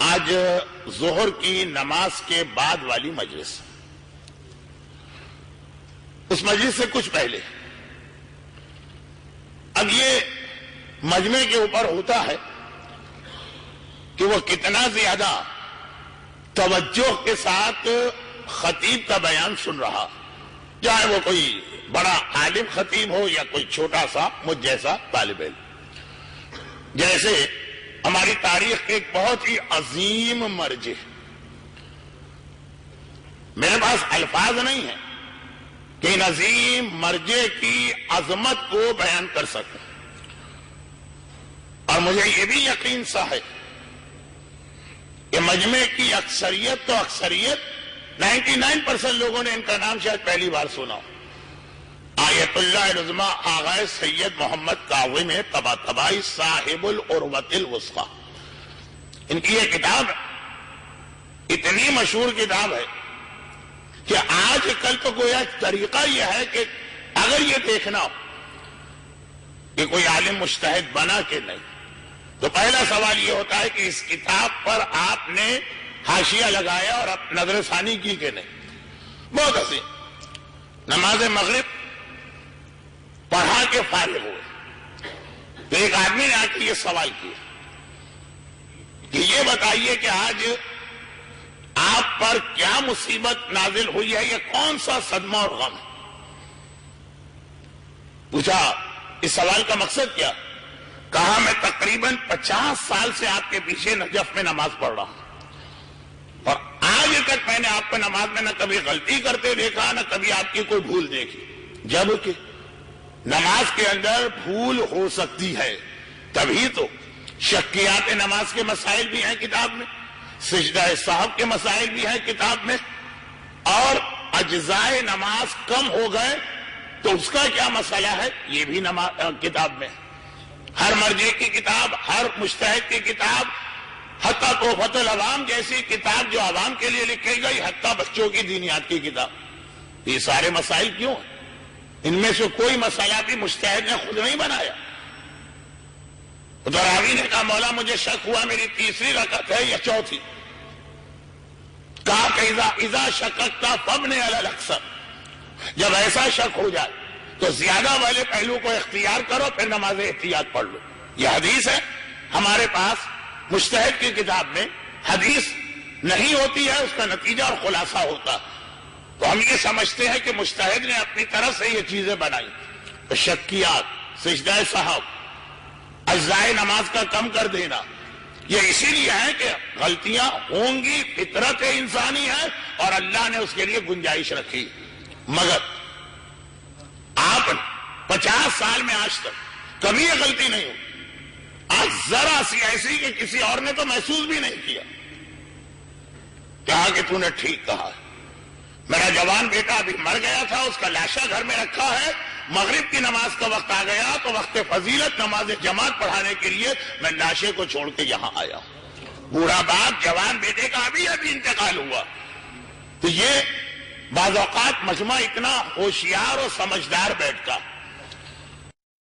آج ظہر کی نماز کے بعد والی مجلس، اس مجلس سے کچھ پہلے، اب یہ مجمع کے اوپر ہوتا ہے کہ وہ کتنا زیادہ توجہ کے ساتھ خطیب کا بیان سن رہا، چاہے وہ کوئی بڑا عالم خطیب ہو یا کوئی چھوٹا سا مجھ جیسا طالب علم۔ جیسے ہماری تاریخ کے ایک بہت ہی عظیم مرجع، میرے پاس الفاظ نہیں ہیں کہ ان عظیم مرجع کی عظمت کو بیان کر سکوں، اور مجھے یہ بھی یقین سا ہے کہ مجمع کی اکثریت 99% لوگوں نے ان کا نام شاید پہلی بار سنا ہو۔ آیت اللہ العظمی آغا سید محمد کاظم طباطبائی صاحب العروۃ الوثقی، ان کی یہ کتاب اتنی مشہور کتاب ہے کہ آج کل تو گویا طریقہ یہ ہے کہ اگر یہ دیکھنا ہو کہ کوئی عالم مجتہد بنا کہ نہیں، تو پہلا سوال یہ ہوتا ہے کہ اس کتاب پر آپ نے حاشیہ لگایا اور نظر ثانی کی کہ نہیں۔ بہت حسین، نماز مغرب پڑھا کے فارغ ہوئے تو ایک آدمی نے آ کے یہ سوال کیا کہ یہ بتائیے کہ آج آپ پر کیا مصیبت نازل ہوئی ہے، یہ کون سا صدمہ اور غم ہے؟ پوچھا اس سوال کا مقصد کیا؟ کہا میں تقریباً 50 سال سے آپ کے پیچھے نجف میں نماز پڑھ رہا ہوں، اور آج تک میں نے آپ کو نماز میں نہ کبھی غلطی کرتے دیکھا، نہ کبھی آپ کی کوئی بھول دیکھی، جبکہ نماز کے اندر بھول ہو سکتی ہے، تبھی تو شکیات نماز کے مسائل بھی ہیں کتاب میں، سجدہ صاحب کے مسائل بھی ہیں کتاب میں، اور اجزائے نماز کم ہو گئے تو اس کا کیا مسئلہ ہے یہ بھی کتاب میں۔ ہر مرجع کی کتاب، ہر مجتہد کی کتاب، حتیٰ تحفۃ العوام جیسی کتاب جو عوام کے لیے لکھی گئی، حتیٰ بچوں کی دینیات کی کتاب، یہ سارے مسائل کیوں ہیں؟ ان میں سے کوئی مسئلہ بھی مجتہد نے خود نہیں بنایا۔ تو راوی نے کہا مولا مجھے شک ہوا میری تیسری رکعت ہے یا چوتھی؟ کہا کہ اذا شککت فابن علی الاکثر، جب ایسا شک ہو جائے تو زیادہ والے پہلو کو اختیار کرو، پھر نماز احتیاط پڑھ لو۔ یہ حدیث ہے ہمارے پاس، مجتہد کی کتاب میں حدیث نہیں ہوتی ہے، اس کا نتیجہ اور خلاصہ ہوتا ہے، تو ہم یہ سمجھتے ہیں کہ مجتہد نے اپنی طرف سے یہ چیزیں بنائی۔ تو شکیات، سجدہ سہو، اجزائے نماز کا کم کر دینا، یہ اسی لیے ہے کہ غلطیاں ہوں گی، فطرت انسانی ہے، اور اللہ نے اس کے لیے گنجائش رکھی، مگر آپ 50 سال میں آج تک کبھی یہ غلطی نہیں ہوئی، آج ذرا سی ایسی کہ کسی اور نے تو محسوس بھی نہیں کیا۔ کہا کہ تو نے ٹھیک کہا ہے، میرا جوان بیٹا ابھی مر گیا تھا، اس کا لاشا گھر میں رکھا ہے، مغرب کی نماز کا وقت آ گیا تو وقت فضیلت نماز جماعت پڑھانے کے لیے میں لاشے کو چھوڑ کے یہاں آیا ہوں۔ بوڑھا باپ جوان بیٹے کا ابھی انتقال ہوا۔ تو یہ بعض اوقات مجمع اتنا ہوشیار اور سمجھدار بیٹھتا